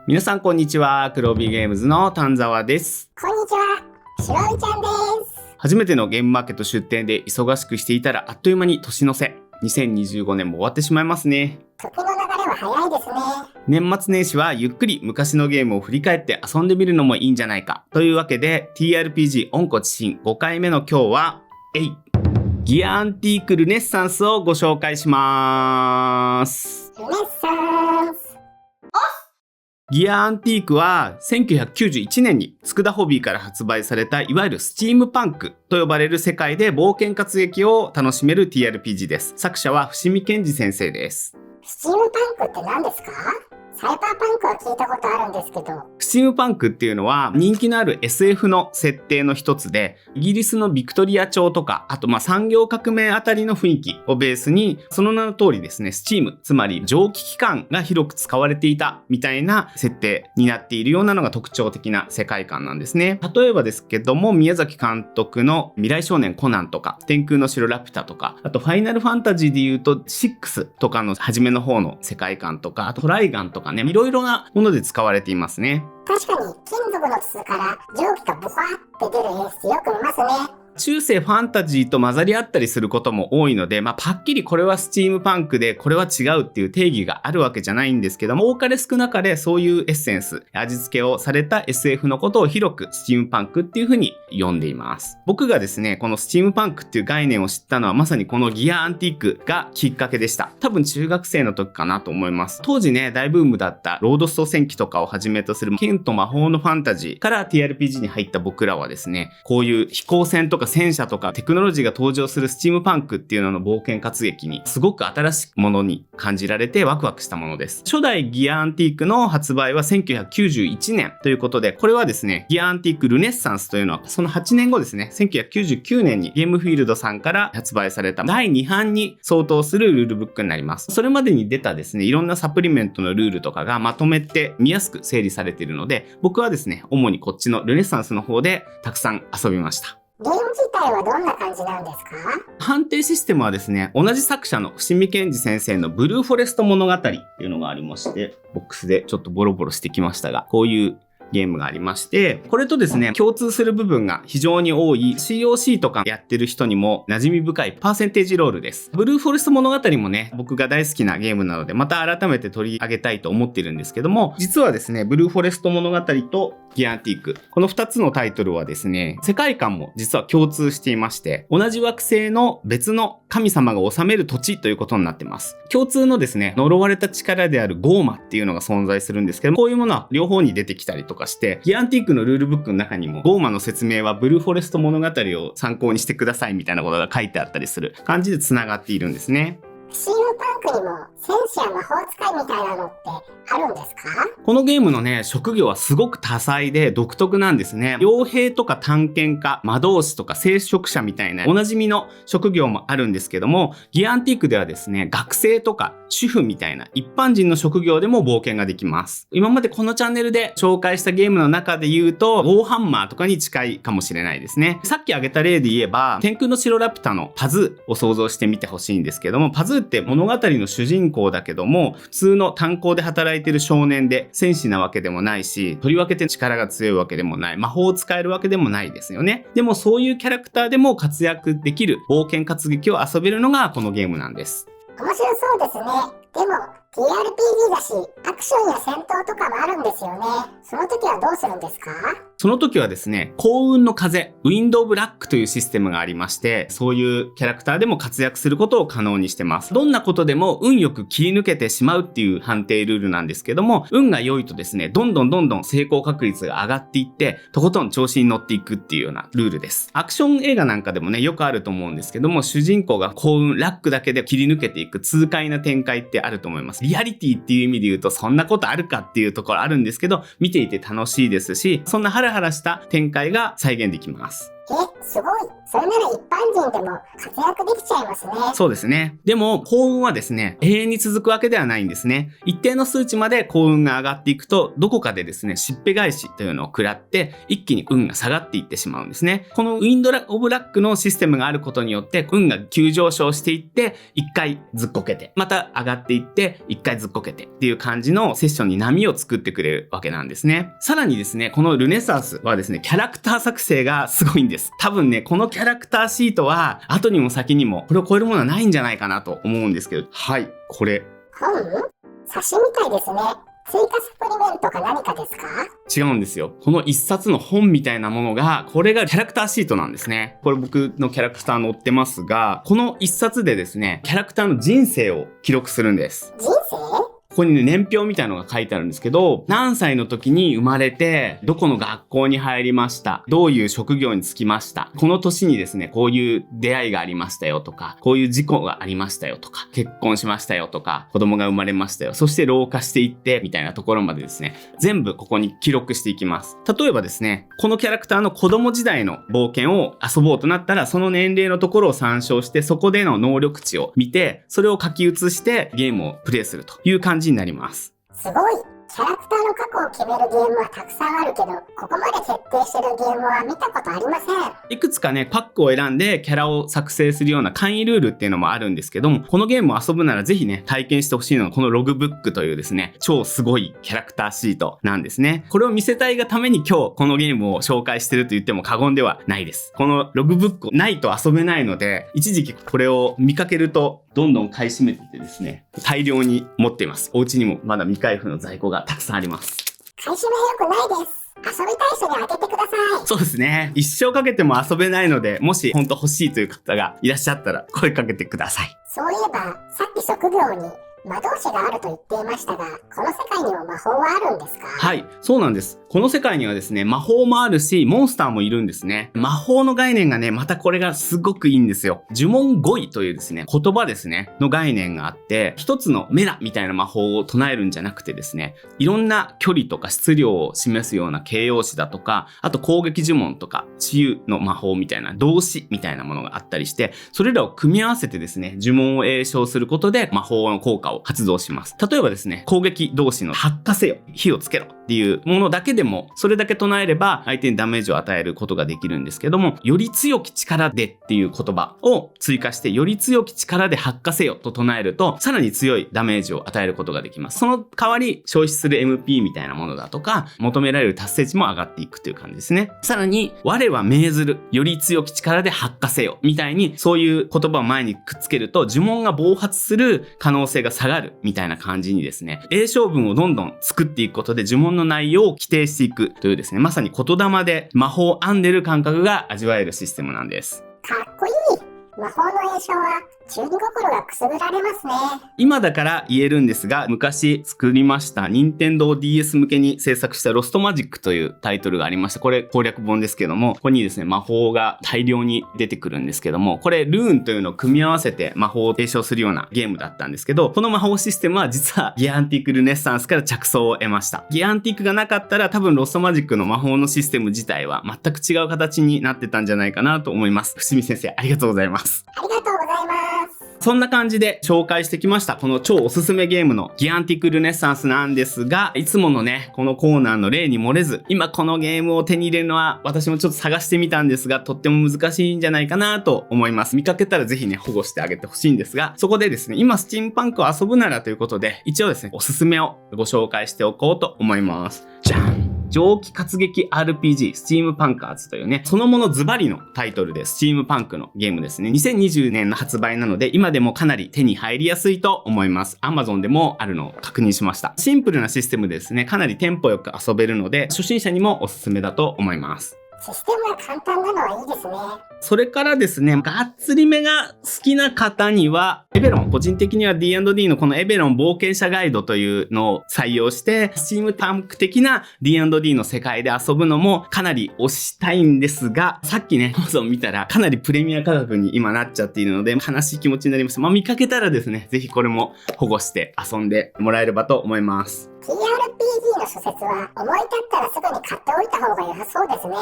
皆さんこんにちは。黒帯ゲームズの丹沢です。こんにちは、しろみちゃんです。初めてのゲームマーケット出展で忙しくしていたらあっという間に年の瀬。2025年も終わってしまいますね。時の流れは早いですね。年末年始はゆっくり昔のゲームを振り返って遊んでみるのもいいんじゃないか。というわけで TRPG 温故知新5回目の今日はギアアンティークルネッサンスをご紹介します。ルネッサンス。ギアアンティークは1991年に佃ホビーから発売されたいわゆるスチームパンクと呼ばれる世界で冒険活劇を楽しめる TRPG です。作者は伏見健二先生です。スチームパンクって何ですか？サイバーパンクは聞いたことあるんですけど。スチームパンクっていうのは人気のある SF の設定の一つで、イギリスのビクトリア朝とか、あと産業革命あたりの雰囲気をベースに、その名の通りですね、スチーム、つまり蒸気機関が広く使われていたみたいな設定になっているようなのが特徴的な世界観なんですね。例えばですけども、宮崎監督の未来少年コナンとか、天空の城ラピュタとか、あとファイナルファンタジーで言うと6とかの初めの方の世界観とか、あとトライガンとかね、いろいろなもので使われていますね。確かに金属の筒から蒸気がブワーって出る演出よく見ますね。中世ファンタジーと混ざり合ったりすることも多いので、はっきりこれはスチームパンクでこれは違うっていう定義があるわけじゃないんですけども、多かれ少なかれそういうエッセンス、味付けをされた SF のことを広くスチームパンクっていう風に呼んでいます。僕がですね、このスチームパンクっていう概念を知ったのはまさにこのギアアンティークがきっかけでした。多分中学生の時かなと思います。当時ね、大ブームだったロードスト戦記とかをはじめとする剣と魔法のファンタジーから TRPG に入った僕らはですね、こういう飛行船とか戦車とかテクノロジーが登場するスチームパンクっていうのの冒険活劇にすごく新しいものに感じられてワクワクしたものです。初代ギアアンティークの発売は1991年ということで、これはですね、ギアアンティークルネッサンスというのはその8年後ですね、1999年にゲームフィールドさんから発売された第2版に相当するルールブックになります。それまでに出たですね、いろんなサプリメントのルールとかがまとめて見やすく整理されているので、僕はですね、主にこっちのルネッサンスの方でたくさん遊びました。ゲーム自体はどんな感じなんですか？判定システムはですね、同じ作者の伏見健二先生のブルーフォレスト物語っていうのがありまして、ボックスでちょっとボロボロしてきましたが、こういうゲームがありまして、これとですね、共通する部分が非常に多い COC とかやってる人にも馴染み深いパーセンテージロールです。ブルーフォレスト物語もね、僕が大好きなゲームなので、また改めて取り上げたいと思ってるんですけども、実はですね、ブルーフォレスト物語とギアアンティーク、この2つのタイトルはですね、世界観も実は共通していまして、同じ惑星の別の神様が治める土地ということになってます。共通のですね、呪われた力であるゴーマっていうのが存在するんですけど、こういうものは両方に出てきたりとかして、ギアアンティークのルールブックの中にもゴーマの説明はブルーフォレスト物語を参考にしてくださいみたいなことが書いてあったりする感じで繋がっているんですね。スチームパンクにも戦士や魔法使いみたいなのってあるんですか？このゲームのね、職業はすごく多彩で独特なんですね。傭兵とか探検家、魔導士とか聖職者みたいなおなじみの職業もあるんですけども、ギアアンティークではですね、学生とか主婦みたいな一般人の職業でも冒険ができます。今までこのチャンネルで紹介したゲームの中で言うと、ウォーハンマーとかに近いかもしれないですね。さっき挙げた例で言えば、天空の城ラピュタのパズーを想像してみてほしいんですけども、パズーって物語の主人公だけども、普通の炭鉱で働いてる少年で戦士なわけでもないし、とりわけて力が強いわけでもない、魔法を使えるわけでもないですよね。でもそういうキャラクターでも活躍できる冒険活劇を遊べるのがこのゲームなんです。面白そうですね。でも TRPG だし、アクションや戦闘とかもあるんですよね。その時はどうするんですか？その時はですね、幸運の風、ウィンドオブラックというシステムがありまして、そういうキャラクターでも活躍することを可能にしてます。どんなことでも運よく切り抜けてしまうっていう判定ルールなんですけども、運が良いとですね、どんどん成功確率が上がっていって、とことん調子に乗っていくっていうようなルールです。アクション映画なんかでもね、よくあると思うんですけども、主人公が幸運、ラックだけで切り抜けていく痛快な展開ってあると思います。リアリティっていう意味で言うと、そんなことあるかっていうところあるんですけど、見ていて楽しいですし、そんなハラハラした展開が再現できます。すごい。それなら一般人でも活躍できちゃいますね。そうですね。でも幸運はですね、永遠に続くわけではないんですね。一定の数値まで幸運が上がっていくと、どこかでですね、しっぺ返しというのを食らって、一気に運が下がっていってしまうんですね。このウィンドオブラックのシステムがあることによって、運が急上昇していって、一回ずっこけて、また上がっていって、一回ずっこけてっていう感じのセッションに波を作ってくれるわけなんですね。さらにですね、このルネサンスはですね、キャラクター作成がすごいんです。多分ね、このキャラクターシートは、後にも先にも、これを超えるものはないんじゃないかなと思うんですけど、はい、これ。本？冊子みたいですね。追加サプリメントか何かですか？違うんですよ。この一冊の本みたいなものが、これがキャラクターシートなんですね。これ僕のキャラクター載ってますが、この一冊でですね、キャラクターの人生を記録するんです。人生？ここにね、年表みたいなのが書いてあるんですけど、何歳の時に生まれて、どこの学校に入りました。どういう職業に就きました。この年にですね、こういう出会いがありましたよとか、こういう事故がありましたよとか、結婚しましたよとか、子供が生まれましたよ。そして老化していって、みたいなところまでですね、全部ここに記録していきます。例えばですね、このキャラクターの子供時代の冒険を遊ぼうとなったら、その年齢のところを参照して、そこでの能力値を見て、それを書き写してゲームをプレイするという感じになります。すごい。キャラクターの過去を決めるゲームはたくさんあるけど、ここまで設定してるゲームは見たことありません。いくつかね、パックを選んでキャラを作成するような簡易ルールっていうのもあるんですけども、このゲームを遊ぶならぜひね、体験してほしいのがこのログブックというですね、超すごいキャラクターシートなんですね。これを見せたいがために今日このゲームを紹介してると言っても過言ではないです。このログブックないと遊べないので、一時期これを見かけるとどんどん買い占めていってですね、大量に持っています。お家にもまだ未開封の在庫がたくさんあります。買い占めは良くないです。遊びたい人にあげてください。そうですね。一生かけても遊べないので、もし本当欲しいという方がいらっしゃったら声かけてください。そういえば、さっき職業に魔導士があると言っていましたが、この世界にも魔法はあるんですか？はい、そうなんです。この世界にはですね、魔法もあるし、モンスターもいるんですね。魔法の概念がね、またこれがすごくいいんですよ。呪文語彙というですね、言葉ですね、の概念があって、一つのメラみたいな魔法を唱えるんじゃなくてですね、いろんな距離とか質量を示すような形容詞だとか、あと攻撃呪文とか、治癒の魔法みたいな動詞みたいなものがあったりして、それらを組み合わせてですね、呪文を詠唱することで魔法の効果を発動します。例えばですね、攻撃動詞の発火せよ、火をつけろっていうものだけでも、それだけ唱えれば相手にダメージを与えることができるんですけども、より強き力でっていう言葉を追加して、より強き力で発火せよと唱えると、さらに強いダメージを与えることができます。その代わり消費する MP みたいなものだとか、求められる達成値も上がっていくという感じですね。さらに、我は命ずる、より強き力で発火せよみたいに、そういう言葉を前にくっつけると、呪文が暴発する可能性が下がるみたいな感じにですね、詠唱文をどんどん作っていくことで呪文の内容を規定していくというですね、まさに言霊で魔法を編んでる感覚が味わえるシステムなんです。かっこいい。魔法の詠唱は中二心がくすぐられますね。今だから言えるんですが、昔作りました任天堂 DS 向けに制作したロストマジックというタイトルがありまして、これ攻略本ですけども、ここにですね、魔法が大量に出てくるんですけども、これルーンというのを組み合わせて魔法を提唱するようなゲームだったんですけど、この魔法システムは実はギアンティークルネッサンスから着想を得ました。ギアンティークがなかったら多分ロストマジックの魔法のシステム自体は全く違う形になってたんじゃないかなと思います。伏見先生、ありがとうございます。ありがとうございます。そんな感じで紹介してきましたこの超おすすめゲームのギアンティックルネッサンスなんですが、いつものねこのコーナーの例に漏れず、今このゲームを手に入れるのは私もちょっと探してみたんですが、とっても難しいんじゃないかなと思います。見かけたらぜひね保護してあげてほしいんですが、そこでですね、今スチームパンクを遊ぶならということで、一応ですねおすすめをご紹介しておこうと思います。じゃん、蒸気活劇 RPG スチームパンカーズというね、そのものズバリのタイトルでスチームパンクのゲームですね。2020年の発売なので、今でもかなり手に入りやすいと思います。Amazon でもあるのを確認しました。シンプルなシステムでですね、かなりテンポよく遊べるので、初心者にもおすすめだと思います。システムが簡単なのはいいですね。それからですね、がっつりめが好きな方には、エベロン、個人的には D&D のこのエベロン冒険者ガイドというのを採用して、スチームパンク的な D&D の世界で遊ぶのもかなり推したいんですが、さっきね、Amazon 見たらかなりプレミア価格に今なっちゃっているので、悲しい気持ちになりました。見かけたらですね、ぜひこれも保護して遊んでもらえればと思います。TRPG の書説は思い立ったらすぐに買っておいた方が良さそうですね。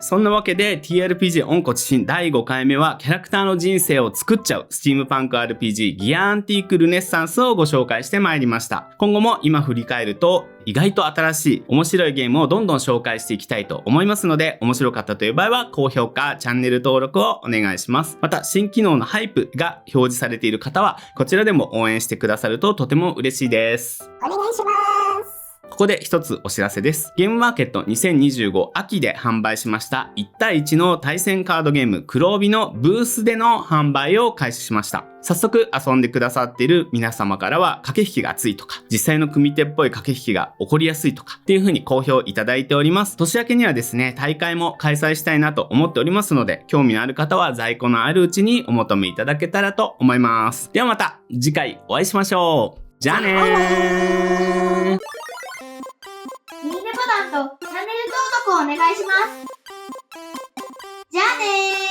そんなわけで TRPG 温故知新第5回目はキャラクターの人生を作っちゃうスチームパンク RPG ギアアンティークルネッサンスをご紹介してまいりました。今後も今振り返ると意外と新しい面白いゲームをどんどん紹介していきたいと思いますので、面白かったという場合は高評価、チャンネル登録をお願いします。また新機能のハイプが表示されている方はこちらでも応援してくださるととても嬉しいです。お願いします。ここで一つお知らせです。ゲームマーケット2025秋で販売しました1対1の対戦カードゲーム黒帯のブースでの販売を開始しました。早速遊んでくださっている皆様からは駆け引きが熱いとか、実際の組み手っぽい駆け引きが起こりやすいとかっていう風に好評いただいております。年明けにはですね、大会も開催したいなと思っておりますので、興味のある方は在庫のあるうちにお求めいただけたらと思います。ではまた次回お会いしましょう。じゃあねー。いいねボタンとチャンネル登録をお願いします。じゃあねー。